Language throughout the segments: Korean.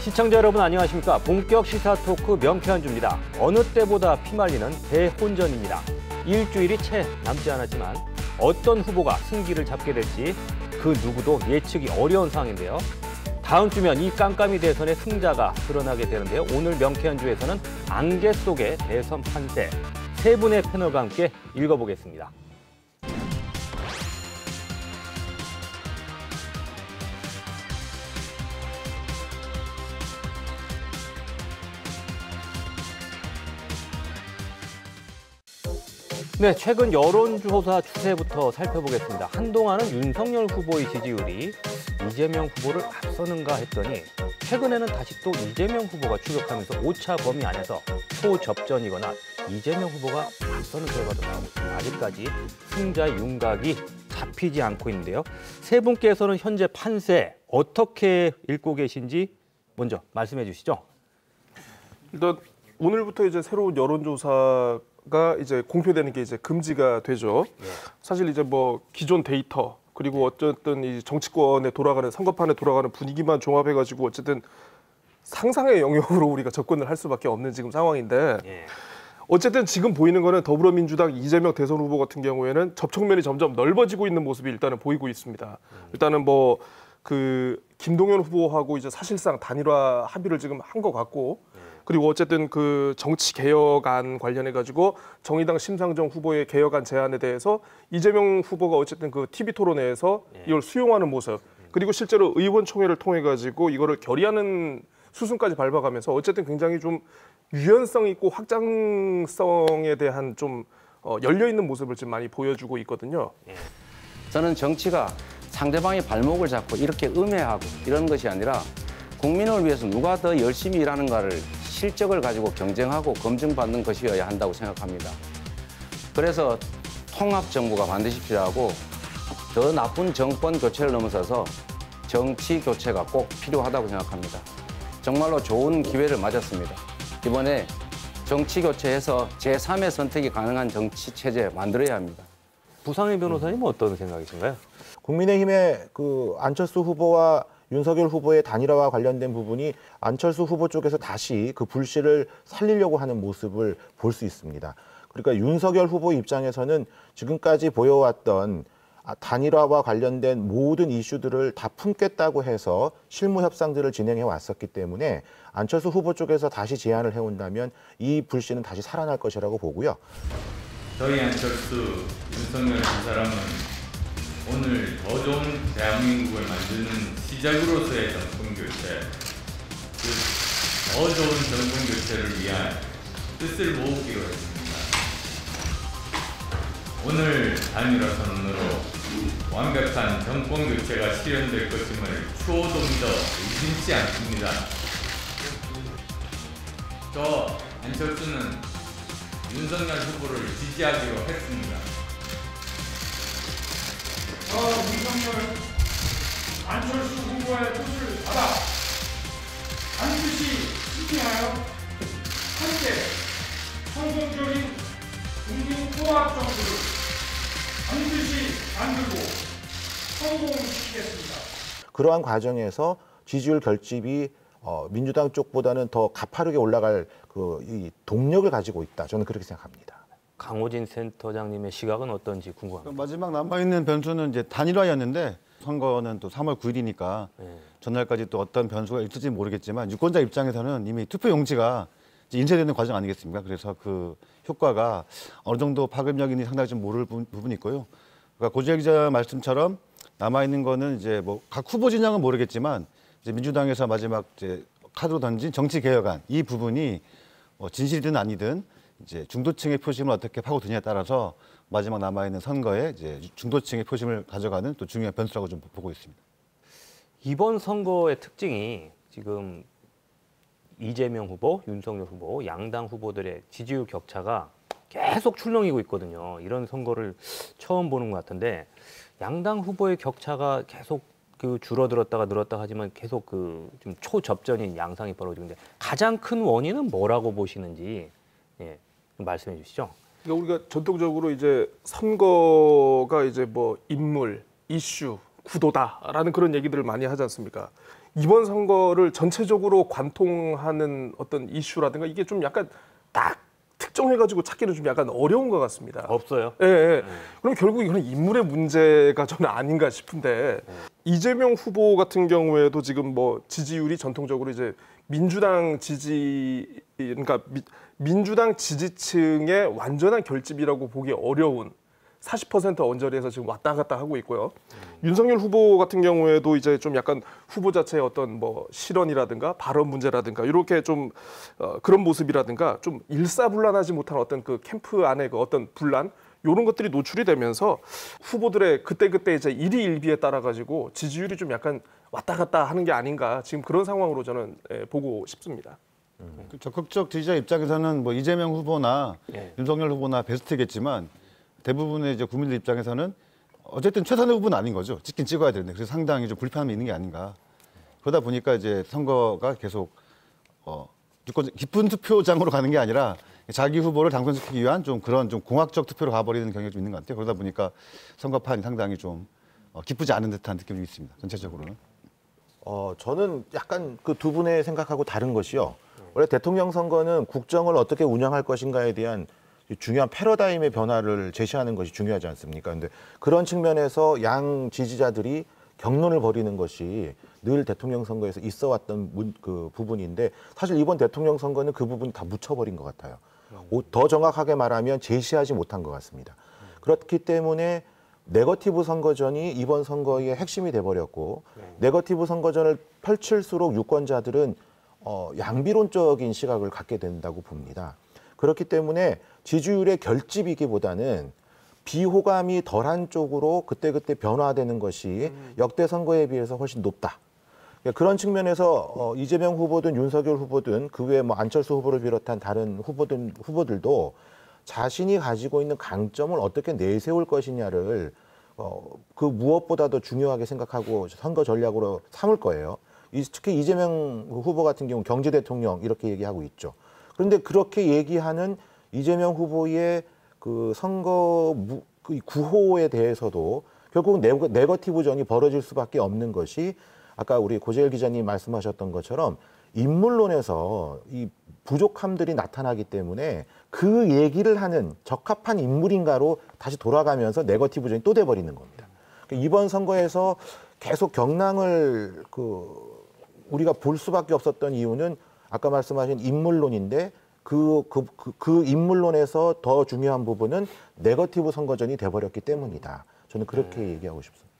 시청자 여러분 안녕하십니까. 본격 시사 토크 명쾌한주입니다. 어느 때보다 피말리는 대혼전입니다. 일주일이 채 남지 않았지만 어떤 후보가 승기를 잡게 될지 그 누구도 예측이 어려운 상황인데요. 다음 주면 이 깜깜이 대선의 승자가 드러나게 되는데요. 오늘 명쾌한주에서는 안개 속의 대선 판세 세 분의 패널과 함께 읽어보겠습니다. 네, 최근 여론조사 추세부터 살펴보겠습니다. 한동안은 윤석열 후보의 지지율이 이재명 후보를 앞서는가 했더니 최근에는 다시 또 이재명 후보가 추격하면서 오차 범위 안에서 초접전이거나 이재명 후보가 앞서는 결과도 나오고 있습니다. 아직까지 승자의 윤곽이 잡히지 않고 있는데요. 세 분께서는 현재 판세 어떻게 읽고 계신지 먼저 말씀해 주시죠. 일단 오늘부터 이제 새로운 여론조사가 이제 공표되는 게 이제 금지가 되죠. 사실 이제 뭐 기존 데이터 그리고 어쨌든 이 정치권에 돌아가는 선거판에 돌아가는 분위기만 종합해가지고 어쨌든 상상의 영역으로 우리가 접근을 할 수밖에 없는 지금 상황인데 어쨌든 지금 보이는 거는 더불어민주당 이재명 대선 후보 같은 경우에는 접촉면이 점점 넓어지고 있는 모습이 일단은 보이고 있습니다. 일단은 뭐 그 김동연 후보하고 이제 사실상 단일화 합의를 지금 한 것 같고. 그리고 어쨌든 그 정치 개혁안 관련해 가지고 정의당 심상정 후보의 개혁안 제안에 대해서 이재명 후보가 어쨌든 그 TV 토론회에서 이걸 수용하는 모습. 그리고 실제로 의원총회를 통해 가지고 이거를 결의하는 수순까지 밟아가면서 어쨌든 굉장히 좀 유연성 있고 확장성에 대한 좀 열려 있는 모습을 지금 많이 보여주고 있거든요. 저는 정치가 상대방의 발목을 잡고 이렇게 음해하고 이런 것이 아니라 국민을 위해서 누가 더 열심히 일하는가를 실적을 가지고 경쟁하고 검증받는 것이어야 한다고 생각합니다. 그래서 통합정부가 반드시 필요하고 더 나쁜 정권 교체를 넘어서서 정치 교체가 꼭 필요하다고 생각합니다. 정말로 좋은 기회를 맞았습니다. 이번에 정치 교체해서 제3의 선택이 가능한 정치 체제 만들어야 합니다. 부상의 변호사님은 어떤 생각이신가요? 국민의힘의 그 안철수 후보와 윤석열 후보의 단일화와 관련된 부분이 안철수 후보 쪽에서 다시 그 불씨를 살리려고 하는 모습을 볼 수 있습니다. 그러니까 윤석열 후보 입장에서는 지금까지 보여왔던 단일화와 관련된 모든 이슈들을 다 품겠다고 해서 실무 협상들을 진행해 왔었기 때문에 안철수 후보 쪽에서 다시 제안을 해온다면 이 불씨는 다시 살아날 것이라고 보고요. 저희 안철수, 윤석열 두 사람은 오늘 더 좋은 대한민국을 만드는 시작으로서의 정권교체, 더 좋은 정권교체를 위한 뜻을 모으기로 했습니다. 오늘 단일화 선언으로 완벽한 정권교체가 실현될 것임을 추호도 믿어 의심치 않습니다. 저 안철수는 윤석열 후보를 지지하기로 했습니다. 윤석열, 안철수 후보의 뜻을 받아 반드시 지탱하여 함께 성공적인 국민 통합 정부를 반드시 만들고 성공시키겠습니다. 그러한 과정에서 지지율 결집이 민주당 쪽보다는 더 가파르게 올라갈 이 동력을 가지고 있다. 저는 그렇게 생각합니다. 강호진 센터장님의 시각은 어떤지 궁금합니다. 마지막 남아있는 변수는 이제 단일화였는데 선거는 또 3월 9일이니까 전날까지 또 어떤 변수가 있을지 모르겠지만 유권자 입장에서는 이미 투표 용지가 이제 인쇄되는 과정 아니겠습니까? 그래서 그 효과가 어느 정도 파급력인지 상당히 좀 모를 부분이 있고요. 그러니까 고재열 기자 말씀처럼 남아있는 거는 이제 뭐 각 후보 진영은 모르겠지만 이제 민주당에서 마지막 이제 카드로 던진 정치 개혁안 이 부분이 진실이든 아니든 이제 중도층의 표심을 어떻게 파고드냐에 따라서 마지막 남아있는 선거에 이제 중도층의 표심을 가져가는 또 중요한 변수라고 좀 보고 있습니다. 이번 선거의 특징이 지금 이재명 후보, 윤석열 후보, 양당 후보들의 지지율 격차가 계속 출렁이고 있거든요. 이런 선거를 처음 보는 것 같은데 양당 후보의 격차가 계속 그 줄어들었다가 늘었다가 하지만 계속 그 좀 초접전인 양상이 벌어지고 있는데 가장 큰 원인은 뭐라고 보시는지 좀 말씀해 주시죠. 그러니까 우리가 전통적으로 이제 선거가 이제 뭐 인물, 이슈, 구도다라는 그런 얘기들을 많이 하지 않습니까? 이번 선거를 전체적으로 관통하는 어떤 이슈라든가 이게 좀 약간 딱 특정해가지고 찾기는 좀 약간 어려운 것 같습니다. 없어요. 예, 예. 그럼 결국 이건 인물의 문제가 저는 아닌가 싶은데 이재명 후보 같은 경우에도 지금 뭐 지지율이 전통적으로 이제 민주당 그러니까 민주당 지지층의 완전한 결집이라고 보기 어려운 40% 언저리에서 지금 왔다 갔다 하고 있고요. 윤석열 후보 같은 경우에도 이제 좀 약간 후보 자체의 어떤 뭐 실언이라든가 발언 문제라든가 이렇게 좀 그런 모습이라든가 좀 일사불란하지 못한 어떤 그 캠프 안에 그 어떤 분란 이런 것들이 노출이 되면서 후보들의 그때그때 이제 일희일비에 따라 가지고 지지율이 좀 약간 왔다 갔다 하는 게 아닌가 지금 그런 상황으로 저는 보고 싶습니다. 적극적 지지자 입장에서는 뭐 이재명 후보나 윤석열 후보나 베스트겠지만 대부분의 이제 국민들 입장에서는 어쨌든 최선의 후보는 아닌 거죠. 찍긴 찍어야 되는데 그래서 상당히 좀 불편함이 있는 게 아닌가. 그러다 보니까 이제 선거가 계속 깊은 투표장으로 가는 게 아니라 자기 후보를 당선시키기 위한 좀 그런 좀 공학적 투표로 가버리는 경향이 좀 있는 것 같아요. 그러다 보니까 선거판이 상당히 좀 기쁘지 않은 듯한 느낌이 있습니다. 전체적으로는. 저는 약간 그 두 분의 생각하고 다른 것이요. 원래 대통령 선거는 국정을 어떻게 운영할 것인가에 대한 중요한 패러다임의 변화를 제시하는 것이 중요하지 않습니까? 근데 그런 측면에서 양 지지자들이 격론을 벌이는 것이 늘 대통령 선거에서 있어 왔던 그 부분인데 사실 이번 대통령 선거는 그 부분이 다 묻혀버린 것 같아요. 더 정확하게 말하면 제시하지 못한 것 같습니다. 그렇기 때문에 네거티브 선거전이 이번 선거의 핵심이 돼버렸고 네거티브 선거전을 펼칠수록 유권자들은 양비론적인 시각을 갖게 된다고 봅니다. 그렇기 때문에 지지율의 결집이기보다는 비호감이 덜한 쪽으로 그때그때 변화되는 것이 역대 선거에 비해서 훨씬 높다. 그런 측면에서 이재명 후보든 윤석열 후보든 그 외에 뭐 안철수 후보를 비롯한 다른 후보들도 자신이 가지고 있는 강점을 어떻게 내세울 것이냐를 그 무엇보다도 중요하게 생각하고 선거 전략으로 삼을 거예요. 특히 이재명 후보 같은 경우 경제 대통령 이렇게 얘기하고 있죠. 그런데 그렇게 얘기하는 이재명 후보의 그 선거 구호에 대해서도 결국 네거티브전이 벌어질 수밖에 없는 것이 아까 우리 고재일 기자님 말씀하셨던 것처럼 인물론에서 이 부족함들이 나타나기 때문에 그 얘기를 하는 적합한 인물인가로 다시 돌아가면서 네거티브전이 또 돼버리는 겁니다. 그러니까 이번 선거에서 계속 경랑을 우리가 볼 수밖에 없었던 이유는 아까 말씀하신 인물론인데 그 인물론에서 더 중요한 부분은 네거티브 선거전이 돼버렸기 때문이다. 저는 그렇게 얘기하고 싶습니다.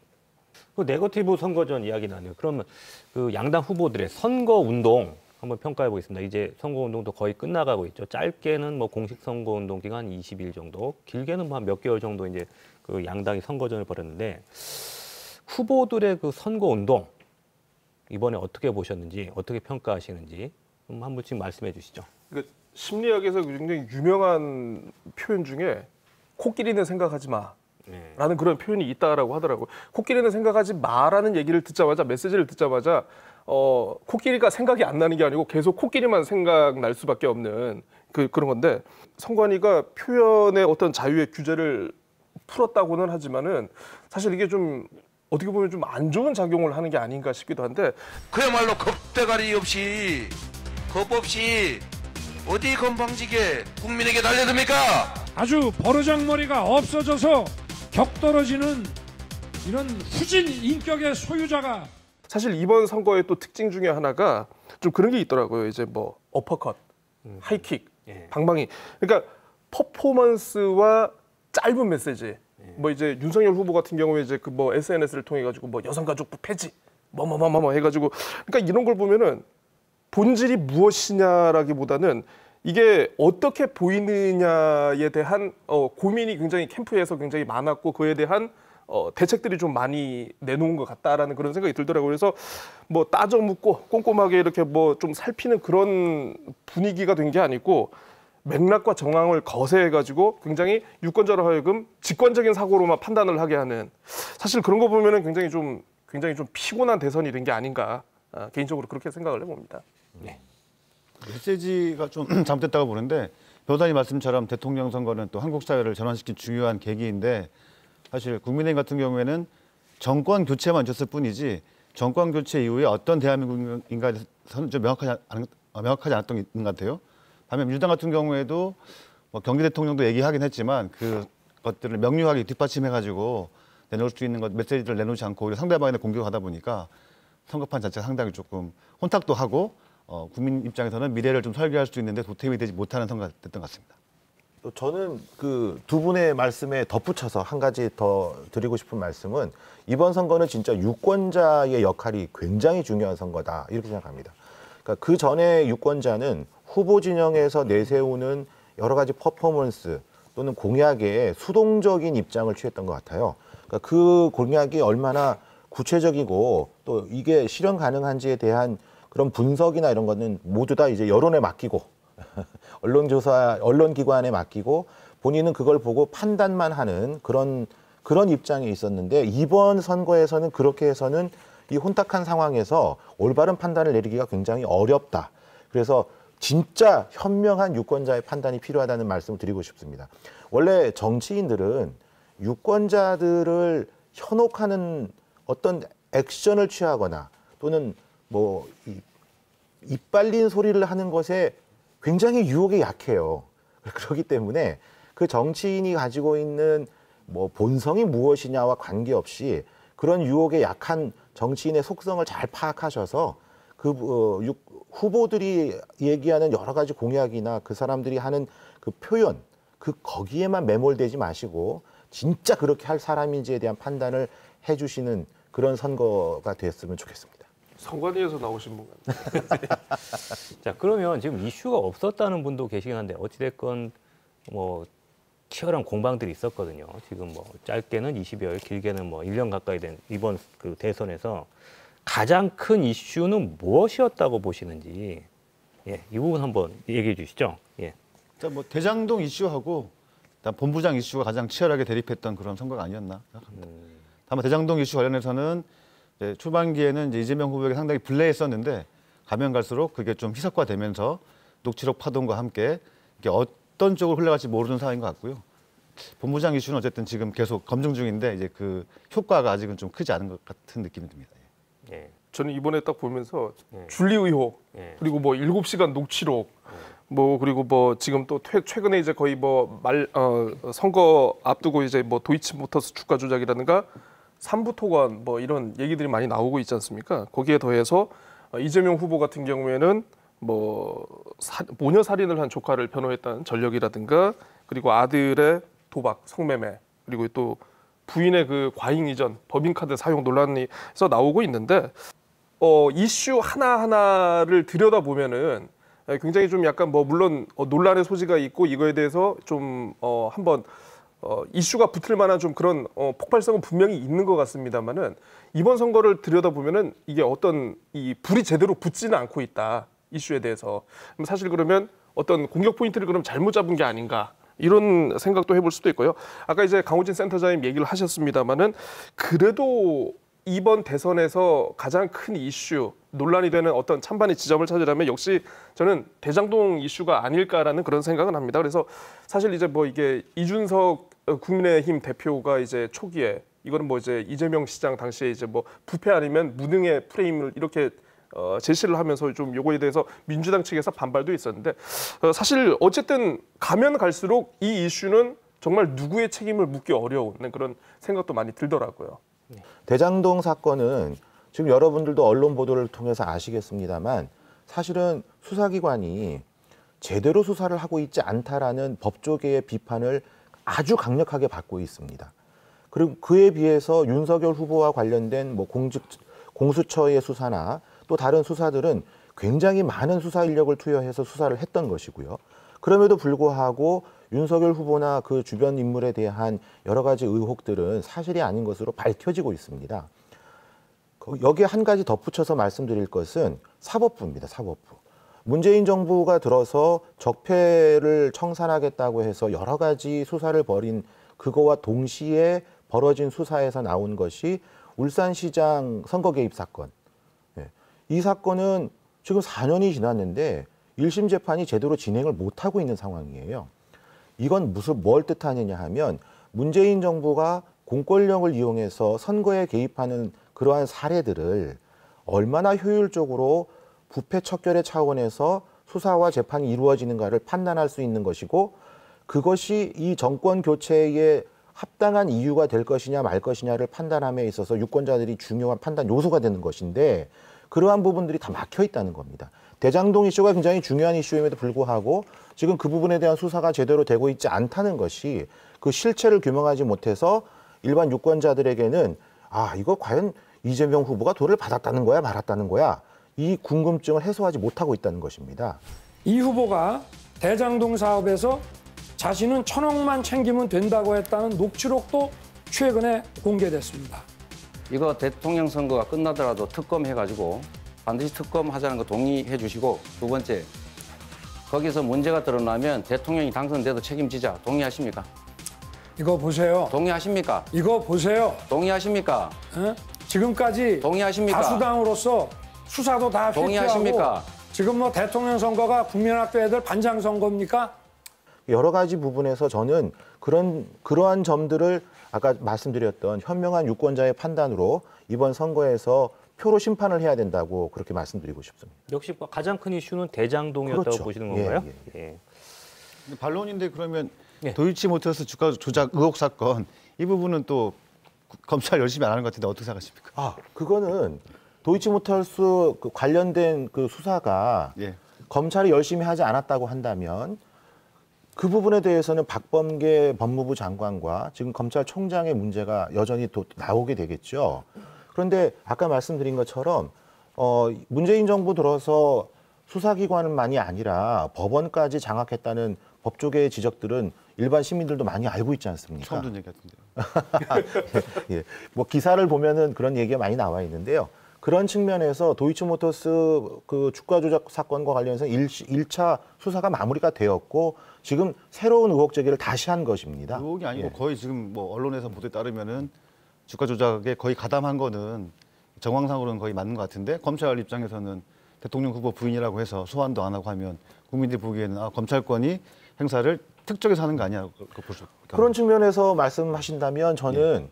그 네거티브 선거전 이야기 나네요. 그러면 그 양당 후보들의 선거 운동 한번 평가해 보겠습니다. 이제 선거 운동도 거의 끝나가고 있죠. 짧게는 뭐 공식 선거 운동 기간 20일 정도, 길게는 뭐 한 몇 개월 정도 이제 그 양당이 선거전을 벌였는데 후보들의 그 선거 운동 이번에 어떻게 보셨는지, 어떻게 평가하시는지 한 분씩 말씀해 주시죠. 그러니까 심리학에서 굉장히 유명한 표현 중에 코끼리는 생각하지 마. 라는 그런 표현이 있다라고 하더라고요. 코끼리는 생각하지 마라는 얘기를 듣자마자 메시지를 듣자마자 코끼리가 생각이 안 나는 게 아니고 계속 코끼리만 생각날 수밖에 없는 그런 건데 선관위가 표현의 어떤 자유의 규제를 풀었다고는 하지만은 사실 이게 좀 어떻게 보면 좀 안 좋은 작용을 하는 게 아닌가 싶기도 한데 그야말로 겁대가리 없이 겁 없이 어디 건방지게 국민에게 달려듭니까? 아주 버르장머리가 없어져서 격떨어지는 이런 후진 인격의 소유자가 사실 이번 선거의 또 특징 중에 하나가 좀 그런 게 있더라고요. 이제 뭐 어퍼컷, 하이킥, 방망이. 그러니까 퍼포먼스와 짧은 메시지. 뭐 이제 윤석열 후보 같은 경우에 이제 그 뭐 SNS를 통해 가지고 뭐 여성가족부 폐지, 뭐 해가지고 그러니까 이런 걸 보면은 본질이 무엇이냐라기보다는 이게 어떻게 보이느냐에 대한 고민이 굉장히 캠프에서 굉장히 많았고 그에 대한 대책들이 좀 많이 내놓은 것 같다라는 그런 생각이 들더라고요. 그래서 뭐 따져 묻고 꼼꼼하게 이렇게 뭐 좀 살피는 그런 분위기가 된 게 아니고 맥락과 정황을 거세해가지고 굉장히 유권자로 하여금 직관적인 사고로만 판단을 하게 하는 사실 그런 거 보면은 굉장히 좀 피곤한 대선이 된 게 아닌가 개인적으로 그렇게 생각을 해봅니다. 네. 메시지가 좀 잘못됐다고 보는데 변호사님 말씀처럼 대통령 선거는 또 한국 사회를 전환시킨 중요한 계기인데 사실 국민의힘 같은 경우에는 정권 교체만 있었을 뿐이지 정권 교체 이후에 어떤 대한민국인가에서는 좀 명확하지 않았던 게 있는 것 같아요. 반면 민주당 같은 경우에도 뭐 경제 대통령도 얘기하긴 했지만 그 것들을 명료하게 뒷받침해가지고 내놓을 수 있는 것 메시지를 내놓지 않고 오히려 상대방에 공격하다 보니까 선거판 자체가 상당히 조금 혼탁도 하고 국민 입장에서는 미래를 좀 설계할 수 있는데 보탬이 되지 못하는 선거가 됐던 것 같습니다. 또 저는 그 두 분의 말씀에 덧붙여서 한 가지 더 드리고 싶은 말씀은 이번 선거는 진짜 유권자의 역할이 굉장히 중요한 선거다 이렇게 생각합니다. 그러니까 그 전에 유권자는 후보 진영에서 내세우는 여러 가지 퍼포먼스 또는 공약에 수동적인 입장을 취했던 것 같아요. 그러니까 그 공약이 얼마나 구체적이고 또 이게 실현 가능한지에 대한 그런 분석이나 이런 거는 모두 다 이제 여론에 맡기고 언론조사, 언론기관에 맡기고 본인은 그걸 보고 판단만 하는 그런 입장에 있었는데 이번 선거에서는 그렇게 해서는 이 혼탁한 상황에서 올바른 판단을 내리기가 굉장히 어렵다. 그래서 진짜 현명한 유권자의 판단이 필요하다는 말씀을 드리고 싶습니다. 원래 정치인들은 유권자들을 현혹하는 어떤 액션을 취하거나 또는 뭐 이빨린 소리를 하는 것에 굉장히 유혹에 약해요. 그렇기 때문에 그 정치인이 가지고 있는 뭐 본성이 무엇이냐와 관계없이 그런 유혹에 약한 정치인의 속성을 잘 파악하셔서 그 후보들이 얘기하는 여러 가지 공약이나 그 사람들이 하는 그 표현, 거기에만 매몰되지 마시고 진짜 그렇게 할 사람인지에 대한 판단을 해주시는 그런 선거가 됐으면 좋겠습니다. 선관위에서 나오신 분 같네요. 자, 그러면 지금 이슈가 없었다는 분도 계시긴 한데 어찌됐건 뭐 치열한 공방들이 있었거든요. 지금 뭐 짧게는 20여일, 길게는 뭐 1년 가까이 된 이번 그 대선에서 가장 큰 이슈는 무엇이었다고 보시는지, 예, 이 부분 한번 얘기해 주시죠. 예. 자, 뭐 대장동 이슈하고 본부장 이슈가 가장 치열하게 대립했던 그런 선거가 아니었나 생각합니다. 다만 대장동 이슈 관련해서는 이제 초반기에는 이제 이재명 후보에게 상당히 불리했었는데 가면 갈수록 그게 좀 희석화되면서 녹취록 파동과 함께 이게 어떤 쪽으로 흘러갈지 모르는 상황인 것 같고요. 본부장 이슈는 어쨌든 지금 계속 검증 중인데 이제 그 효과가 아직은 좀 크지 않은 것 같은 느낌이 듭니다. 예. 저는 이번에 딱 보면서 줄리 의혹 그리고 뭐 7시간 녹취록 뭐 그리고 뭐 지금 또 최근에 이제 거의 뭐 선거 앞두고 이제 뭐 도이치모터스 주가 조작이라든가 삼부 토건 뭐 이런 얘기들이 많이 나오고 있지 않습니까? 거기에 더해서 이재명 후보 같은 경우에는 뭐 모녀 살인을 한 조카를 변호했다는 전력이라든가 그리고 아들의 도박, 성매매 그리고 또 부인의 그 과잉 이전, 법인카드 사용 논란에서 나오고 있는데 이슈 하나하나를 들여다보면은 굉장히 좀 약간 뭐 물론 논란의 소지가 있고 이거에 대해서 좀 한번 이슈가 붙을 만한 좀 그런 폭발성은 분명히 있는 것 같습니다만은 이번 선거를 들여다보면은 이게 어떤 이 불이 제대로 붙지는 않고 있다 이슈에 대해서 사실 그러면 어떤 공격 포인트를 그럼 잘못 잡은 게 아닌가 이런 생각도 해볼 수도 있고요. 아까 이제 강호진 센터장님 얘기를 하셨습니다만은 그래도 이번 대선에서 가장 큰 이슈 논란이 되는 어떤 찬반의 지점을 찾으려면 역시 저는 대장동 이슈가 아닐까라는 그런 생각은 합니다. 그래서 사실 이제 뭐 이게 이준석 국민의힘 대표가 이제 초기에 이거는 뭐 이제 이재명 시장 당시에 이제 뭐 부패 아니면 무능의 프레임을 이렇게 제시를 하면서 좀 요거에 대해서 민주당 측에서 반발도 있었는데 사실 어쨌든 가면 갈수록 이 이슈는 정말 누구의 책임을 묻기 어려운 그런 생각도 많이 들더라고요. 대장동 사건은 지금 여러분들도 언론 보도를 통해서 아시겠습니다만 사실은 수사기관이 제대로 수사를 하고 있지 않다라는 법조계의 비판을 아주 강력하게 받고 있습니다. 그리고 그에 비해서 윤석열 후보와 관련된 뭐 공수처의 수사나 또 다른 수사들은 굉장히 많은 수사 인력을 투여해서 수사를 했던 것이고요. 그럼에도 불구하고 윤석열 후보나 그 주변 인물에 대한 여러 가지 의혹들은 사실이 아닌 것으로 밝혀지고 있습니다. 여기에 한 가지 덧붙여서 말씀드릴 것은 사법부입니다. 사법부. 문재인 정부가 들어서 적폐를 청산하겠다고 해서 여러 가지 수사를 벌인 그거와 동시에 벌어진 수사에서 나온 것이 울산시장 선거 개입 사건. 이 사건은 지금 4년이 지났는데 1심 재판이 제대로 진행을 못하고 있는 상황이에요. 이건 뭘 뜻하느냐 하면 문재인 정부가 공권력을 이용해서 선거에 개입하는 그러한 사례들을 얼마나 효율적으로 부패 척결의 차원에서 수사와 재판이 이루어지는가를 판단할 수 있는 것이고 그것이 이 정권 교체의 합당한 이유가 될 것이냐 말 것이냐를 판단함에 있어서 유권자들이 중요한 판단 요소가 되는 것인데 그러한 부분들이 다 막혀 있다는 겁니다. 대장동 이슈가 굉장히 중요한 이슈임에도 불구하고 지금 그 부분에 대한 수사가 제대로 되고 있지 않다는 것이 그 실체를 규명하지 못해서 일반 유권자들에게는 아, 이거 과연 이재명 후보가 돈을 받았다는 거야, 말았다는 거야? 이 궁금증을 해소하지 못하고 있다는 것입니다. 이 후보가 대장동 사업에서 자신은 1,000억만 챙기면 된다고 했다는 녹취록도 최근에 공개됐습니다. 이거 대통령 선거가 끝나더라도 특검해가지고 반드시 특검하자는 거 동의해 주시고 두 번째, 거기서 문제가 드러나면 대통령이 당선돼도 책임지자. 동의하십니까? 이거 보세요. 동의하십니까? 이거 보세요. 동의하십니까? 어? 지금까지 동의하십니까? 다수당으로서 수사도 다 회피하고 동의하십니까? 지금 뭐 대통령 선거가 국민학교 애들 반장 선거입니까? 여러 가지 부분에서 저는 그러한 점들을 아까 말씀드렸던 현명한 유권자의 판단으로 이번 선거에서 표로 심판을 해야 된다고 그렇게 말씀드리고 싶습니다. 역시 가장 큰 이슈는 대장동이었다고 그렇죠. 보시는 건가요? 예. 근데 반론인데 그러면 예. 도이치모터스 주가 조작 의혹 사건 이 부분은 또 검찰 열심히 안 하는 것 같은데 어떻게 생각하십니까? 아, 그거는 도이치모터스 그 관련된 그 수사가 예. 검찰이 열심히 하지 않았다고 한다면 그 부분에 대해서는 박범계 법무부 장관과 지금 검찰총장의 문제가 여전히 또 나오게 되겠죠. 그런데 아까 말씀드린 것처럼 문재인 정부 들어서 수사기관만이 아니라 법원까지 장악했다는 법조계의 지적들은 일반 시민들도 많이 알고 있지 않습니까? 처음 듣는 얘기 같은데요. 예, 뭐 기사를 보면은 그런 얘기가 많이 나와 있는데요. 그런 측면에서 도이치모터스 그 주가 조작 사건과 관련해서 1차 수사가 마무리가 되었고 지금 새로운 의혹 제기를 다시 한 것입니다. 의혹이 아니고 예. 거의 지금 뭐 언론에서 보도에 따르면은 주가 조작에 거의 가담한 거는 정황상으로는 거의 맞는 것 같은데 검찰 입장에서는 대통령 후보 부인이라고 해서 소환도 안 하고 하면 국민들이 보기에는 아, 검찰권이 행사를 특정해서 하는 거 아니야? 그런 측면에서 말씀하신다면 저는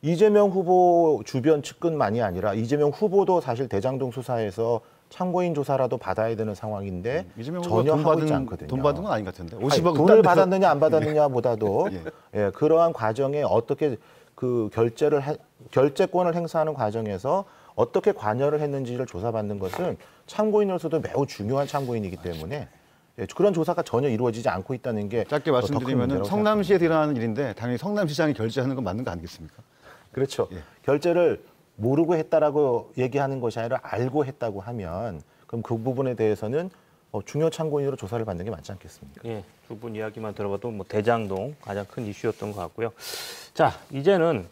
이재명 후보 주변 측근만이 아니라 이재명 후보도 사실 대장동 수사에서 참고인 조사라도 받아야 되는 상황인데 이재명 전혀 후보가 하고 있지 않거든요. 돈 받은 건 아닌 것 같은데. 아니, 50억 돈을 받았느냐 안 받았느냐보다도 예. 예, 그러한 과정에 어떻게 그 결재권을 행사하는 과정에서 어떻게 관여를 했는지를 조사받는 것은 참고인으로서도 매우 중요한 참고인이기 때문에 예, 그런 조사가 전혀 이루어지지 않고 있다는 게 짧게 더큰 말씀드리면 문제라고 성남시에서 일어나는 일인데 당연히 성남시장이 결제하는 건 맞는 거 아니겠습니까? 그렇죠. 예. 결제를 모르고 했다라고 얘기하는 것이 아니라 알고 했다고 하면 그럼 그 부분에 대해서는 중요 참고인으로 조사를 받는 게 맞지 않겠습니까? 예, 두 분 이야기만 들어봐도 뭐 대장동 가장 큰 이슈였던 것 같고요. 자, 이제는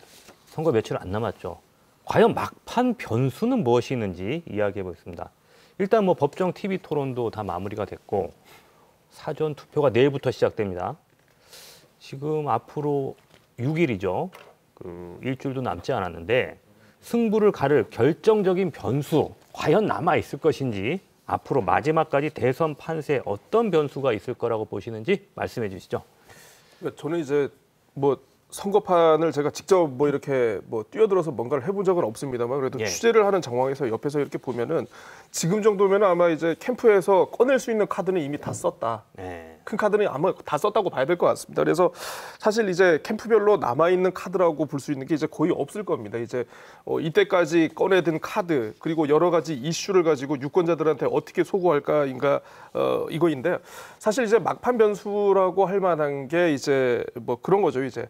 선거 며칠 안 남았죠. 과연 막판 변수는 무엇이 있는지 이야기해 보겠습니다. 일단 뭐 법정 TV 토론도 다 마무리가 됐고 사전 투표가 내일부터 시작됩니다. 지금 앞으로 6일이죠. 그 일주일도 남지 않았는데 승부를 가를 결정적인 변수 과연 남아 있을 것인지 앞으로 마지막까지 대선 판세에 어떤 변수가 있을 거라고 보시는지 말씀해 주시죠. 그러니까 저는 이제 뭐 선거판을 제가 직접 뭐 이렇게 뭐 뛰어들어서 뭔가를 해본 적은 없습니다만 그래도 예. 취재를 하는 정황에서 옆에서 이렇게 보면은 지금 정도면 아마 이제 캠프에서 꺼낼 수 있는 카드는 이미 다 썼다. 네. 큰 카드는 아마 다 썼다고 봐야 될 것 같습니다. 그래서 사실 이제 캠프별로 남아있는 카드라고 볼 수 있는 게 이제 거의 없을 겁니다. 이제 이때까지 꺼내든 카드 그리고 여러 가지 이슈를 가지고 유권자들한테 어떻게 소구할까인가 이거인데 사실 이제 막판 변수라고 할 만한 게 이제 뭐 그런 거죠. 이제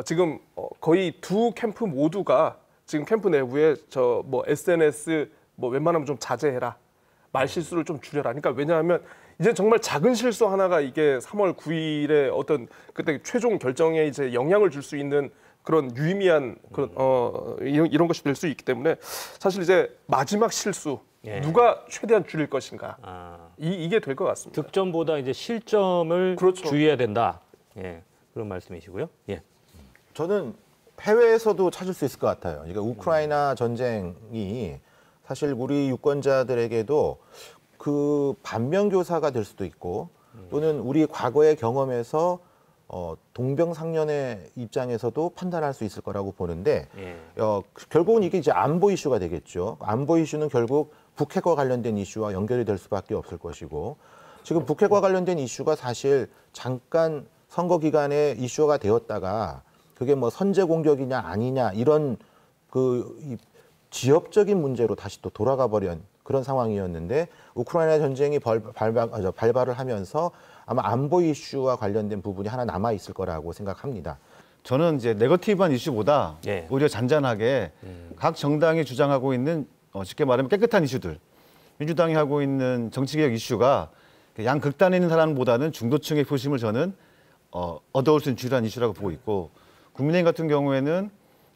지금 거의 두 캠프 모두가 지금 캠프 내부에 저 뭐 SNS 뭐 웬만하면 좀 자제해라. 말 실수를 좀 줄여라. 그러니까 왜냐하면 이제 정말 작은 실수 하나가 이게 3월 9일에 어떤 그때 최종 결정에 이제 영향을 줄 수 있는 그런 유의미한 그런 이런 것이 될 수 있기 때문에 사실 이제 마지막 실수 예. 누가 최대한 줄일 것인가 아, 이게 될 것 같습니다. 득점보다 이제 실점을 그렇죠. 주의해야 된다. 예, 그런 말씀이시고요. 예. 저는 해외에서도 찾을 수 있을 것 같아요. 그러니까 우크라이나 전쟁이 사실 우리 유권자들에게도 그 반면교사가 될 수도 있고 또는 우리 과거의 경험에서 동병상련의 입장에서도 판단할 수 있을 거라고 보는데 예. 결국은 이게 이제 안보 이슈가 되겠죠. 안보 이슈는 결국 북핵과 관련된 이슈와 연결이 될 수밖에 없을 것이고 지금 북핵과 관련된 이슈가 사실 잠깐 선거 기간에 이슈가 되었다가 그게 뭐 선제 공격이냐 아니냐 이런 이 지역적인 문제로 다시 또 돌아가 버린 그런 상황이었는데 우크라이나 전쟁이 발발을 하면서 아마 안보 이슈와 관련된 부분이 하나 남아 있을 거라고 생각합니다. 저는 이제 네거티브한 이슈보다 예. 오히려 잔잔하게 각 정당이 주장하고 있는 쉽게 말하면 깨끗한 이슈들, 민주당이 하고 있는 정치개혁 이슈가 양극단에 있는 사람보다는 중도층의 표심을 저는 얻어올 수 있는 주요한 이슈라고 보고 있고 국민의힘 같은 경우에는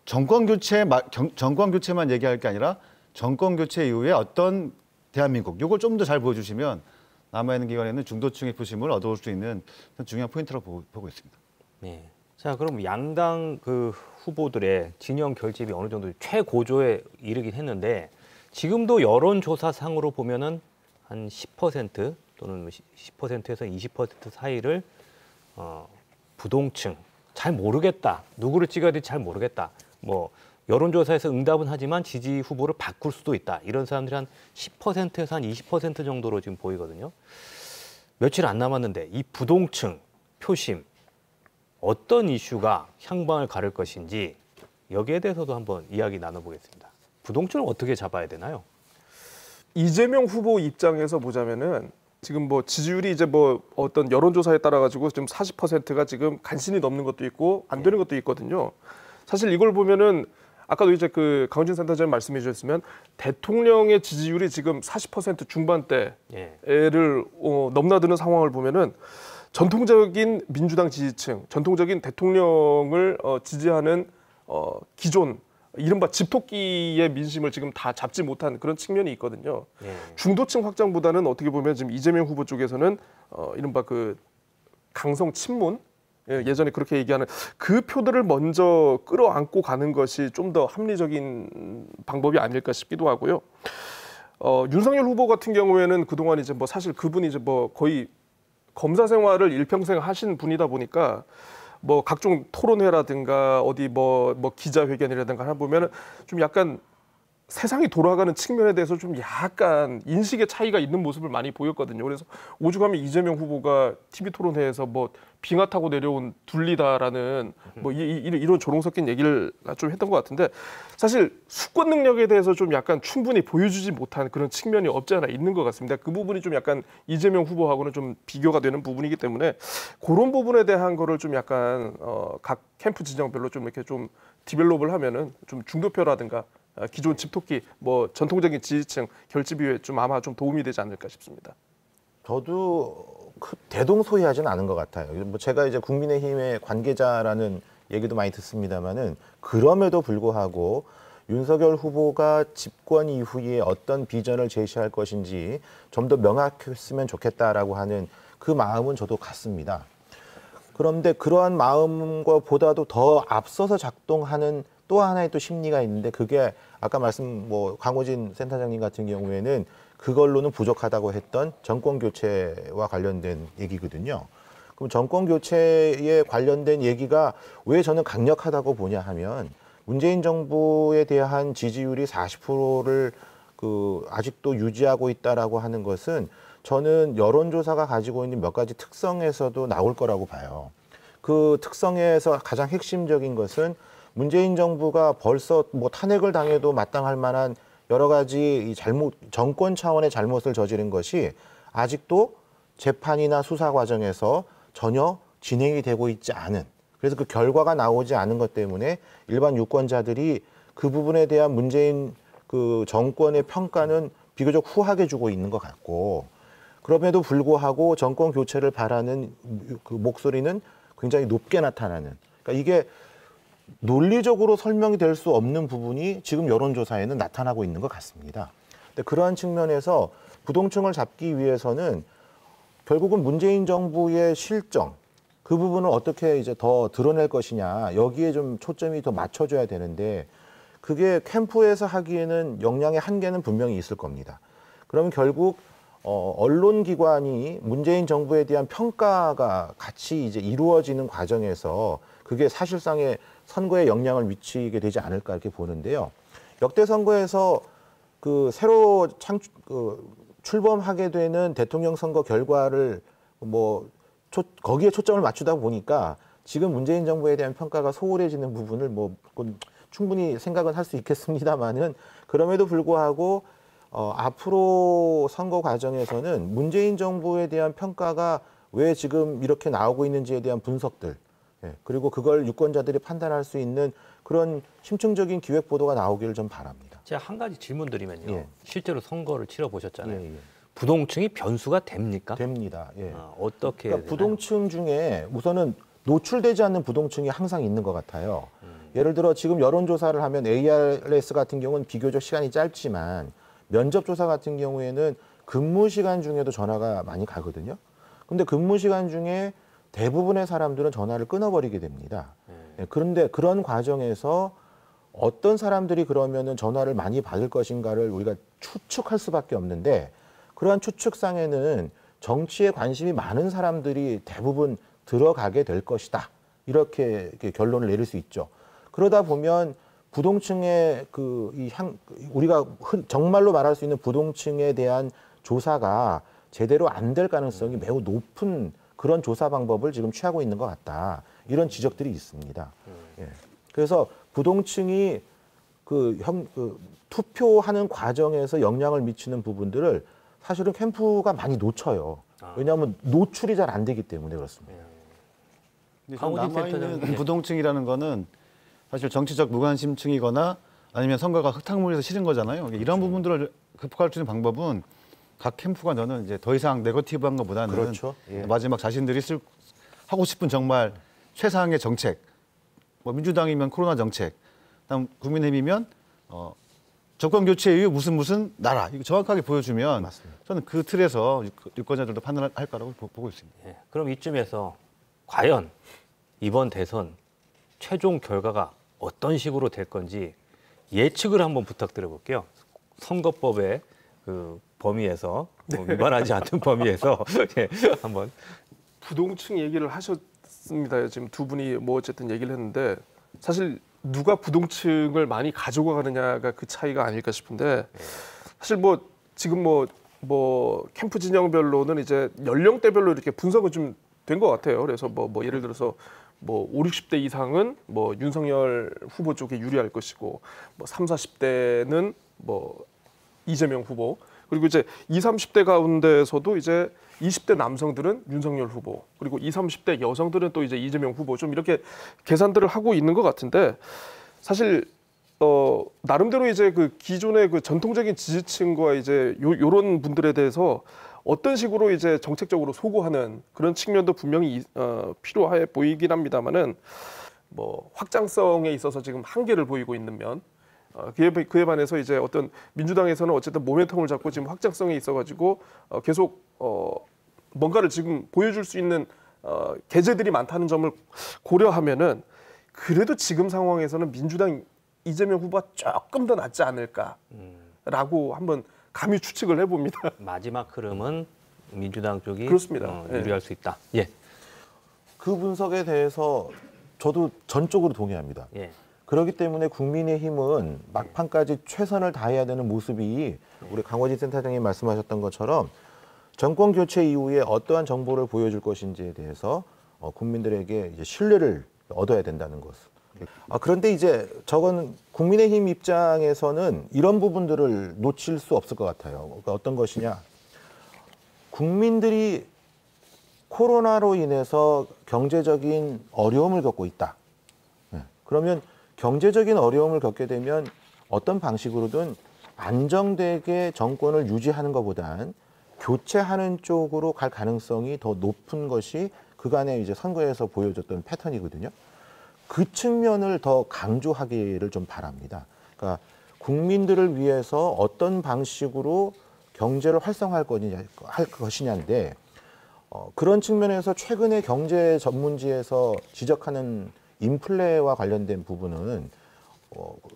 정권 교체만 얘기할 게 아니라 정권 교체 이후에 어떤 대한민국 이걸 좀 더 잘 보여주시면 남아있는 기간에는 중도층의 표심을 얻어올 수 있는 중요한 포인트라고 보고 있습니다. 네. 자, 그럼 양당 그 후보들의 진영 결집이 어느 정도 최고조에 이르긴 했는데 지금도 여론조사상으로 보면은 한 10% 또는 10%에서 20% 사이를 부동층 잘 모르겠다. 누구를 찍어야 될지 잘 모르겠다. 뭐 여론조사에서 응답은 하지만 지지 후보를 바꿀 수도 있다. 이런 사람들이 한 10%에서 한 20% 정도로 지금 보이거든요. 며칠 안 남았는데 이 부동층 표심 어떤 이슈가 향방을 가를 것인지 여기에 대해서도 한번 이야기 나눠보겠습니다. 부동층을 어떻게 잡아야 되나요? 이재명 후보 입장에서 보자면은 지금 뭐 지지율이 이제 뭐 어떤 여론조사에 따라 가지고 지금 40%가 지금 간신히 넘는 것도 있고 안 되는 것도 있거든요. 사실 이걸 보면은 아까도 이제 그 강훈진 센터장님 말씀해 주셨으면 대통령의 지지율이 지금 40% 중반대를 넘나드는 상황을 보면은 전통적인 민주당 지지층, 전통적인 대통령을 지지하는 기존 이른바 집토끼의 민심을 지금 다 잡지 못한 그런 측면이 있거든요. 중도층 확장보다는 어떻게 보면 지금 이재명 후보 쪽에서는 이른바 그 강성 친문 예전에 그렇게 얘기하는 그 표들을 먼저 끌어안고 가는 것이 좀 더 합리적인 방법이 아닐까 싶기도 하고요. 윤석열 후보 같은 경우에는 그동안 이제 뭐 사실 그분이 이제 뭐 거의 검사 생활을 일평생 하신 분이다 보니까 뭐 각종 토론회라든가 어디 뭐 기자회견이라든가 하나 보면은 좀 약간 세상이 돌아가는 측면에 대해서 좀 약간 인식의 차이가 있는 모습을 많이 보였거든요. 그래서 오죽하면 이재명 후보가 TV 토론회에서 뭐 빙하 타고 내려온 둘리다라는 뭐 이런 조롱 섞인 얘기를 좀 했던 것 같은데 사실 수권 능력에 대해서 좀 약간 충분히 보여주지 못한 그런 측면이 없지 않아 있는 것 같습니다. 그 부분이 좀 약간 이재명 후보하고는 좀 비교가 되는 부분이기 때문에 그런 부분에 대한 거를 좀 약간 각 캠프 진영별로 좀 이렇게 좀 디벨롭을 하면은 좀 중도표라든가 기존 집토끼 뭐 전통적인 지지층 결집 이후에 좀 아마 좀 도움이 되지 않을까 싶습니다. 저도 대동소이하지는 않은 것 같아요. 뭐 제가 이제 국민의힘의 관계자라는 얘기도 많이 듣습니다만은 그럼에도 불구하고 윤석열 후보가 집권 이후에 어떤 비전을 제시할 것인지 좀 더 명확했으면 좋겠다라고 하는 그 마음은 저도 같습니다. 그런데 그러한 마음과 보다도 더 앞서서 작동하는 또 하나의 또 심리가 있는데 그게 아까 말씀 강호진 센터장님 같은 경우에는 그걸로는 부족하다고 했던 정권 교체와 관련된 얘기거든요. 그럼 정권 교체에 관련된 얘기가 왜 저는 강력하다고 보냐 하면 문재인 정부에 대한 지지율이 40%를 아직도 유지하고 있다라고 하는 것은 저는 여론조사가 가지고 있는 몇 가지 특성에서도 나올 거라고 봐요. 그 특성에서 가장 핵심적인 것은 문재인 정부가 벌써 탄핵을 당해도 마땅할 만한 여러 가지 정권 차원의 잘못을 저지른 것이 아직도 재판이나 수사 과정에서 전혀 진행이 되고 있지 않은, 그래서 그 결과가 나오지 않은 것 때문에 일반 유권자들이 그 부분에 대한 문재인 그 정권의 평가는 비교적 후하게 주고 있는 것 같고, 그럼에도 불구하고 정권 교체를 바라는 그 목소리는 굉장히 높게 나타나는, 그러니까 이게 논리적으로 설명이 될 수 없는 부분이 지금 여론조사에는 나타나고 있는 것 같습니다. 근데 그러한 측면에서 부동층을 잡기 위해서는 결국은 문재인 정부의 실정, 그 부분을 어떻게 이제 더 드러낼 것이냐, 여기에 좀 초점이 더 맞춰져야 되는데 그게 캠프에서 하기에는 역량의 한계는 분명히 있을 겁니다. 그러면 결국 언론기관이 문재인 정부에 대한 평가가 같이 이제 이루어지는 과정에서 그게 사실상의 선거에 영향을 미치게 되지 않을까 이렇게 보는데요. 역대 선거에서 그 새로 출범하게 되는 대통령 선거 결과를 거기에 초점을 맞추다 보니까 지금 문재인 정부에 대한 평가가 소홀해지는 부분을 충분히 생각은 할 수 있겠습니다만은 그럼에도 불구하고 앞으로 선거 과정에서는 문재인 정부에 대한 평가가 왜 지금 이렇게 나오고 있는지에 대한 분석들, 그리고 그걸 유권자들이 판단할 수 있는 그런 심층적인 기획 보도가 나오기를 좀 바랍니다. 제가 한 가지 질문 드리면요. 예. 실제로 선거를 치러 보셨잖아요. 예, 예. 부동층이 변수가 됩니까? 됩니다. 예. 어떻게? 그러니까 부동층 중에 우선은 노출되지 않는 부동층이 항상 있는 것 같아요. 예를 들어 지금 여론조사를 하면 ARS 같은 경우는 비교적 시간이 짧지만 면접조사 같은 경우에는 근무 시간 중에도 전화가 많이 가거든요. 근데 근무 시간 중에 대부분의 사람들은 전화를 끊어버리게 됩니다. 그런데 그런 과정에서 어떤 사람들이 그러면은 전화를 많이 받을 것인가를 우리가 추측할 수밖에 없는데 그러한 추측상에는 정치에 관심이 많은 사람들이 대부분 들어가게 될 것이다. 이렇게 결론을 내릴 수 있죠. 그러다 보면 부동층의 우리가 정말로 말할 수 있는 부동층에 대한 조사가 제대로 안 될 가능성이 매우 높은 그런 조사 방법을 지금 취하고 있는 것 같다. 이런 지적들이 있습니다. 예. 그래서 부동층이 투표하는 과정에서 영향을 미치는 부분들을 사실은 캠프가 많이 놓쳐요. 왜냐하면 노출이 잘 안 되기 때문에 그렇습니다. 남아있는 부동층이라는 거는 사실 정치적 무관심층이거나 아니면 선거가 흙탕물에서 싫은 거잖아요. 이런 부분들을 극복할 수 있는 방법은 각 캠프가 저는 이제 더 이상 네거티브한 것보다는 그렇죠. 예. 마지막 자신들이 하고 싶은 정말 최상의 정책, 민주당이면 코로나 정책, 그다음 국민의힘이면 정권 교체 이후 무슨 나라 이거 정확하게 보여주면 맞습니다. 저는 그 틀에서 유권자들도 판단할 거라고 보고 있습니다. 예. 그럼 이쯤에서 과연 이번 대선 최종 결과가 어떤 식으로 될 건지 예측을 한번 부탁드려 볼게요. 선거법의 그 범위에서 위반하지 않는 범위에서 예, 한번 부동층 얘기를 하셨습니다. 지금 두 분이 어쨌든 얘기를 했는데 사실 누가 부동층을 많이 가지고 가느냐가 그 차이가 아닐까 싶은데 사실 지금 캠프 진영별로는 이제 연령대별로 이렇게 분석은 좀 된 것 같아요. 그래서 예를 들어서 5, 60대 이상은 윤석열 후보 쪽에 유리할 것이고 3, 40대는 이재명 후보 그리고 이제 20, 30대 가운데서도 이제 20대 남성들은 윤석열 후보 그리고 20, 30대 여성들은 또 이제 이재명 후보 좀 이렇게 계산들을 하고 있는 것 같은데 사실 나름대로 이제 그 기존의 그 전통적인 지지층과 이제 요런 분들에 대해서 어떤 식으로 이제 정책적으로 소구하는 그런 측면도 분명히 필요해 보이긴 합니다만은 확장성에 있어서 지금 한계를 보이고 있는 면 그에 반해서 이제 어떤 민주당에서는 어쨌든 모멘텀을 잡고 지금 확장성에 있어가지고 계속 뭔가를 지금 보여줄 수 있는 계제들이 많다는 점을 고려하면은 그래도 지금 상황에서는 민주당 이재명 후보가 조금 더 낫지 않을까라고 한번 감히 추측을 해봅니다. 마지막 흐름은 민주당 쪽이 그렇습니다. 유리할 수 있다. 예. 그 분석에 대해서 저도 전적으로 동의합니다. 예. 그렇기 때문에 국민의힘은 막판까지 최선을 다해야 되는 모습이 우리 강호진 센터장님 말씀하셨던 것처럼 정권 교체 이후에 어떠한 정보를 보여줄 것인지에 대해서 국민들에게 이제 신뢰를 얻어야 된다는 것. 그런데 이제 저건 국민의힘 입장에서는 이런 부분들을 놓칠 수 없을 것 같아요. 그러니까 어떤 것이냐. 국민들이 코로나로 인해서 경제적인 어려움을 겪고 있다. 그러면 경제적인 어려움을 겪게 되면 어떤 방식으로든 안정되게 정권을 유지하는 것보단 교체하는 쪽으로 갈 가능성이 더 높은 것이 그간의 이제 선거에서 보여줬던 패턴이거든요. 그 측면을 더 강조하기를 좀 바랍니다. 그러니까 국민들을 위해서 어떤 방식으로 경제를 활성화할 것이냐인데 그런 측면에서 최근에 경제 전문지에서 지적하는 인플레와 관련된 부분은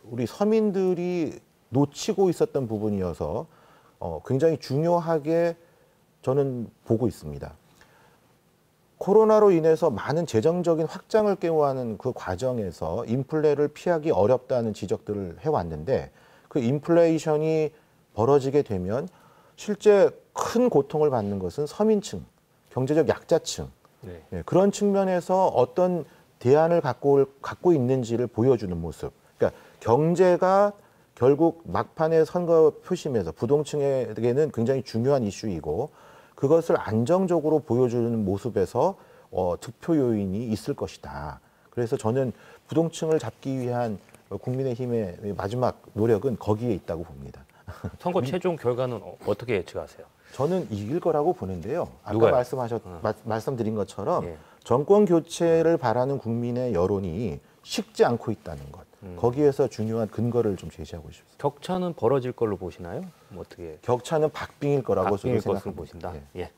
우리 서민들이 놓치고 있었던 부분이어서 굉장히 중요하게 저는 보고 있습니다. 코로나로 인해서 많은 재정적인 확장을 깨워하는 그 과정에서 인플레를 피하기 어렵다는 지적들을 해왔는데 그 인플레이션이 벌어지게 되면 실제 큰 고통을 받는 것은 서민층, 경제적 약자층 네, 그런 측면에서 어떤 대안을 갖고 있는지를 보여주는 모습. 그러니까 경제가 결국 막판의 선거 표심에서 부동층에게는 굉장히 중요한 이슈이고 그것을 안정적으로 보여주는 모습에서 득표 요인이 있을 것이다. 그래서 저는 부동층을 잡기 위한 국민의힘의 마지막 노력은 거기에 있다고 봅니다. 선거 최종 결과는 어떻게 예측하세요? 저는 이길 거라고 보는데요. 아까 누가요? 말씀드린 것처럼 예. 정권 교체를 바라는 국민의 여론이 식지 않고 있다는 것. 거기에서 중요한 근거를 좀 제시하고 싶습니다. 격차는 벌어질 걸로 보시나요? 뭐 어떻게? 격차는 박빙일 거라고 박빙일 저는 것으로 생각합니다. 보신다. 예. 예.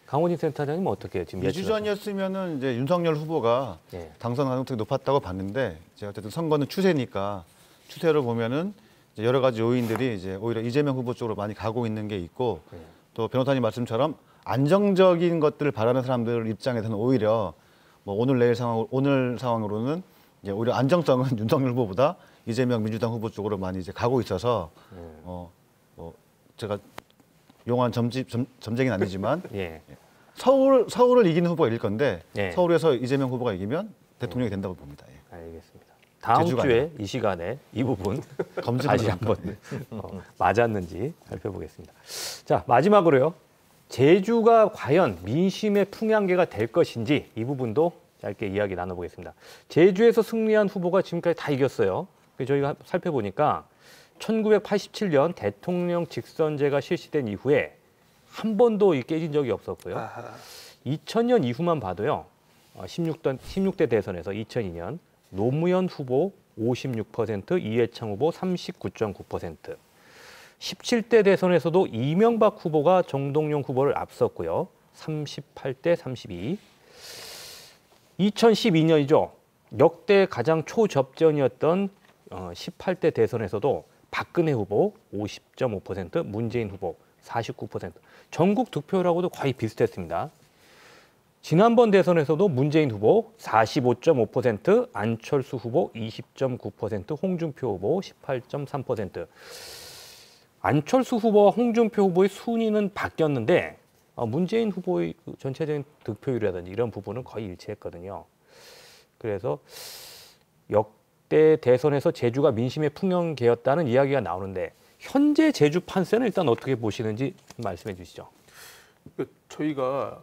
강원진 센터장님 어떻게 지금 2주 전이었으면은 이제 윤석열 후보가 예. 당선 가능성이 높았다고 봤는데 제가 어쨌든 선거는 추세니까 추세를 보면은 이제 여러 가지 요인들이 이제 오히려 이재명 후보 쪽으로 많이 가고 있는 게 있고 또 변호사님 말씀처럼 안정적인 것들을 바라는 사람들 입장에서는 오히려 뭐 오늘 상황으로는 이제 오히려 안정성은 윤석열 후보보다 이재명 민주당 후보 쪽으로 많이 이제 가고 있어서 뭐 제가 용한 점쟁이는 아니지만 예. 서울을 이기는 후보가 이길 건데 예. 서울에서 이재명 후보가 이기면 대통령이 된다고 봅니다. 예. 알겠습니다. 다음 제주가 주에 이 시간에 이 부분 다시 한번 맞았는지 살펴보겠습니다. 자, 마지막으로요. 제주가 과연 민심의 풍향계가 될 것인지 이 부분도 짧게 이야기 나눠보겠습니다. 제주에서 승리한 후보가 지금까지 다 이겼어요. 저희가 살펴보니까 1987년 대통령 직선제가 실시된 이후에 한 번도 깨진 적이 없었고요. 2000년 이후만 봐도요. 16대 대선에서 2002년 노무현 후보 56%, 이해창 후보 39.9%. 17대 대선에서도 이명박 후보가 정동영 후보를 앞섰고요. 38대 32. 2012년이죠. 역대 가장 초접전이었던 18대 대선에서도 박근혜 후보 50.5%, 문재인 후보 49%. 전국 득표율하고도 거의 비슷했습니다. 지난번 대선에서도 문재인 후보 45.5%, 안철수 후보 20.9%, 홍준표 후보 18.3%. 안철수 후보와 홍준표 후보의 순위는 바뀌었는데 문재인 후보의 전체적인 득표율이라든지 이런 부분은 거의 일치했거든요. 그래서 역대 대선에서 제주가 민심의 풍향계였다는 이야기가 나오는데 현재 제주 판세는 일단 어떻게 보시는지 말씀해 주시죠. 저희가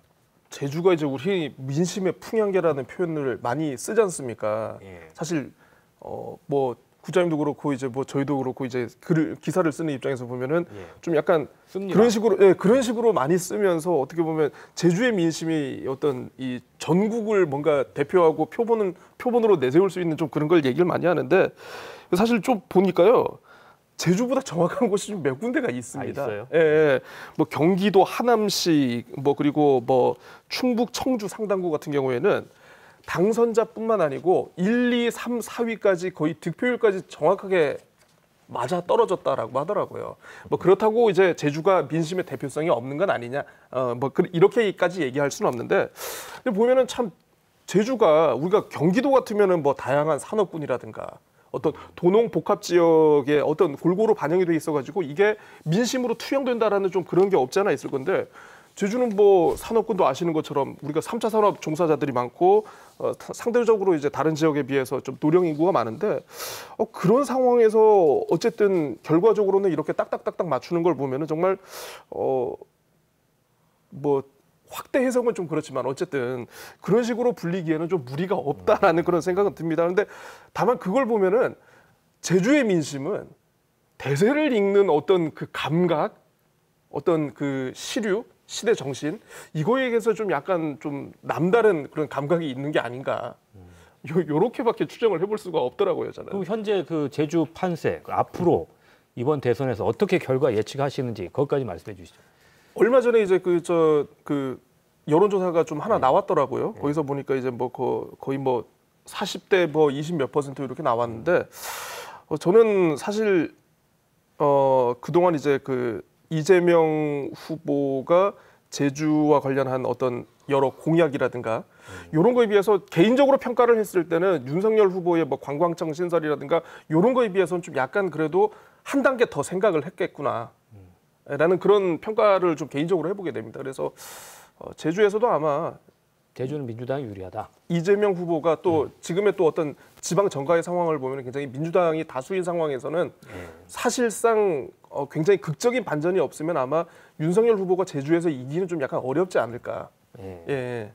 제주가 이제 우리 민심의 풍향계라는 표현을 많이 쓰지 않습니까? 예. 사실 뭐 구자님도 그렇고 이제 뭐 저희도 그렇고 이제 기사를 쓰는 입장에서 보면은 예. 좀 약간 씁니다. 그런 식으로 많이 쓰면서 어떻게 보면 제주의 민심이 어떤 이 전국을 뭔가 대표하고 표본으로 내세울 수 있는 좀 그런 걸 얘기를 많이 하는데 사실 좀 보니까요. 제주보다 정확한 곳이 좀 몇 군데가 있습니다. 있어요? 예, 뭐 경기도 하남시, 뭐 그리고 뭐 충북 청주 상당구 같은 경우에는 당선자뿐만 아니고 1, 2, 3, 4위까지 거의 득표율까지 정확하게 맞아 떨어졌다라고 하더라고요. 뭐 그렇다고 이제 제주가 민심의 대표성이 없는 건 아니냐, 뭐 이렇게까지 얘기할 수는 없는데 보면은 참 제주가 우리가 경기도 같으면은 뭐 다양한 산업군이라든가. 어떤 도농 복합 지역에 어떤 골고루 반영이 돼 있어가지고 이게 민심으로 투영된다라는 좀 그런 게 없지 않아 있을 건데 제주는 뭐 산업군도 아시는 것처럼 우리가 3차 산업 종사자들이 많고 상대적으로 이제 다른 지역에 비해서 좀 노령 인구가 많은데 그런 상황에서 어쨌든 결과적으로는 이렇게 딱딱딱딱 맞추는 걸 보면은 정말 뭐 확대 해석은 좀 그렇지만 어쨌든 그런 식으로 불리기에는 좀 무리가 없다라는 그런 생각은 듭니다. 그런데 다만 그걸 보면은 제주의 민심은 대세를 읽는 어떤 그 감각, 어떤 그 시류, 시대 정신 이거에 대해서 좀 약간 좀 남다른 그런 감각이 있는 게 아닌가. 요렇게밖에 추정을 해볼 수가 없더라고요, 저는. 그럼 현재 그 제주 판세 앞으로 이번 대선에서 어떻게 결과 예측하시는지 거기까지 말씀해 주시죠. 얼마 전에 이제 그 여론조사가 좀 하나 나왔더라고요. 거기서 보니까 이제 뭐 거의 뭐 40대 뭐 20 몇 % 이렇게 나왔는데 저는 사실 그동안 이제 그 이재명 후보가 제주와 관련한 어떤 여러 공약이라든가 이런 거에 비해서 개인적으로 평가를 했을 때는 윤석열 후보의 뭐 관광청 신설이라든가 이런 거에 비해서는 좀 약간 그래도 한 단계 더 생각을 했겠구나 라는 그런 평가를 좀 개인적으로 해보게 됩니다. 그래서 제주에서도 아마 제주는 민주당이 유리하다. 이재명 후보가 또 지금의 또 어떤 지방 정가의 상황을 보면 굉장히 민주당이 다수인 상황에서는 사실상 굉장히 극적인 반전이 없으면 아마 윤석열 후보가 제주에서 이기는 좀 약간 어렵지 않을까. 예.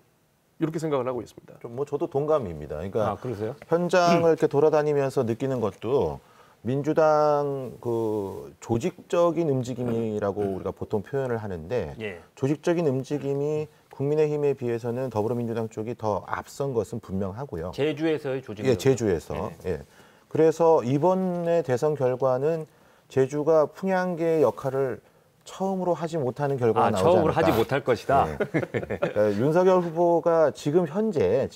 이렇게 생각을 하고 있습니다. 뭐 저도 동감입니다. 그러니까 그러세요? 현장을 이렇게 돌아다니면서 느끼는 것도 민주당 그 조직적인 움직임이라고 우리가 보통 표현을 하는데 예. 조직적인 움직임이 국민의힘에 비해서는 더불어민주당 쪽이 더 앞선 것은 분명하고요. 제주에서의 조직. 예, 제주에서. 예. 그래서 이번에 대선 결과는 제주가 풍향계의 역할을 처음으로 하지 못하는 결과가 나오지 처음으로 않을까. 하지 못할 것이다. 예. 그러니까 윤석열 후보가 지금 현재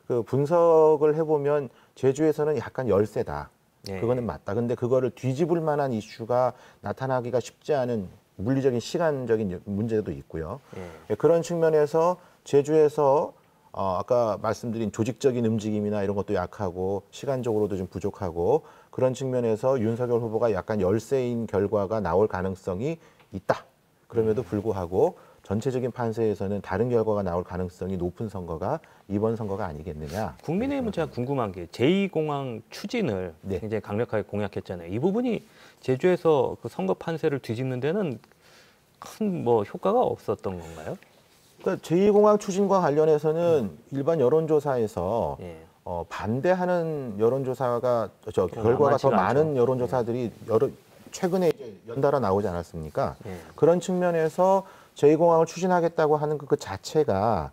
그 분석을 해보면 제주에서는 약간 열세다. 그거는 맞다. 근데 그거를 뒤집을 만한 이슈가 나타나기가 쉽지 않은 물리적인 시간적인 문제도 있고요. 그런 측면에서 제주에서 아까 말씀드린 조직적인 움직임이나 이런 것도 약하고 시간적으로도 좀 부족하고 그런 측면에서 윤석열 후보가 약간 열세인 결과가 나올 가능성이 있다. 그럼에도 불구하고 전체적인 판세에서는 다른 결과가 나올 가능성이 높은 선거가 이번 선거가 아니겠느냐. 국민의힘은 제가 궁금한 게 제2공항 추진을 네. 굉장히 강력하게 공약했잖아요. 이 부분이 제주에서 그 선거 판세를 뒤집는 데는 큰 뭐 효과가 없었던 건가요? 그러니까 제2공항 추진과 관련해서는 일반 여론조사에서 반대하는 여론조사가 결과가 더 많은 여론조사들이 최근에 이제 연달아 나오지 않았습니까? 그런 측면에서 제2공항을 추진하겠다고 하는 그 자체가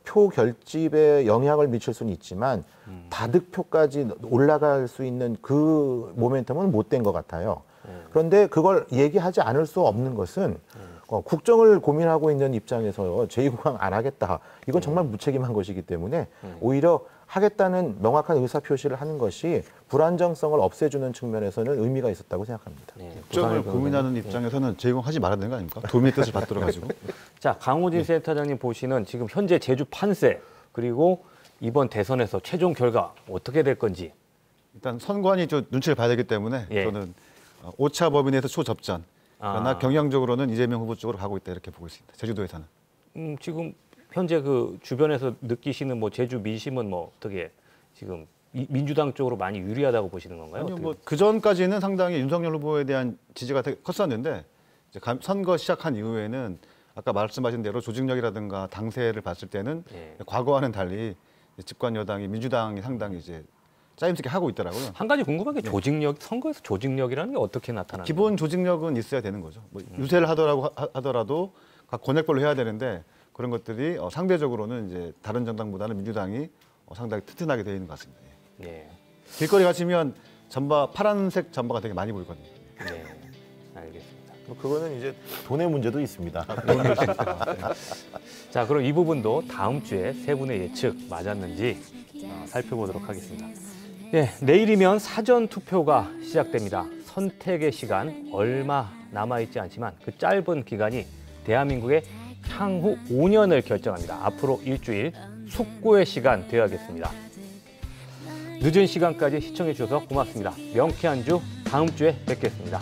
표 결집에 영향을 미칠 수는 있지만 다득표까지 올라갈 수 있는 그 모멘텀은 못 된 것 같아요. 그런데 그걸 얘기하지 않을 수 없는 것은 국정을 고민하고 있는 입장에서 제2공항 안 하겠다. 이건 정말 무책임한 것이기 때문에 오히려 하겠다는 명확한 의사표시를 하는 것이 불안정성을 없애주는 측면에서는 의미가 있었다고 생각합니다. 국정을 고민하는 입장에서는 제공하지 말아야 되는 거 아닙니까? 도민의 뜻을 받들어가지고. 자, 강호진 센터장님 보시는 지금 현재 제주 판세 그리고 이번 대선에서 최종 결과 어떻게 될 건지. 일단 선관위 좀 눈치를 봐야 되기 때문에 저는 5차 법인에서 초접전. 그러나 경영적으로는 이재명 후보 쪽으로 가고 있다 이렇게 보고 있습니다. 제주도에서는. 지금 현재 그 주변에서 느끼시는 뭐 제주 민심은 뭐 어떻게 지금 민주당 쪽으로 많이 유리하다고 보시는 건가요? 아니요, 뭐 그 전까지는 상당히 윤석열 후보에 대한 지지가 되게 컸었는데 이제 선거 시작한 이후에는 아까 말씀하신 대로 조직력이라든가 당세를 봤을 때는 과거와는 달리 집권 여당이 민주당이 상당히 이제 짜임새게 하고 있더라고요. 한 가지 궁금한 게 선거에서 조직력이라는 게 어떻게 나타나는 기본 조직력은 있어야 되는 거죠. 뭐 유세를 하더라도 각 권역별로 해야 되는데 그런 것들이 상대적으로는 이제 다른 정당보다는 민주당이 상당히 튼튼하게 되어 있는 것 같습니다. 길거리 가시면 파란색 잠바가 되게 많이 보이거든요. 네, 알겠습니다. 그거는 이제 돈의 문제도 있습니다. 자, 그럼 이 부분도 다음 주에 세 분의 예측 맞았는지 살펴보도록 하겠습니다. 네, 내일이면 사전 투표가 시작됩니다. 선택의 시간 얼마 남아있지 않지만 그 짧은 기간이 대한민국의 향후 5년을 결정합니다. 앞으로 일주일 숙고의 시간 되어야겠습니다. 늦은 시간까지 시청해 주셔서 고맙습니다. 명쾌한 주 다음 주에 뵙겠습니다.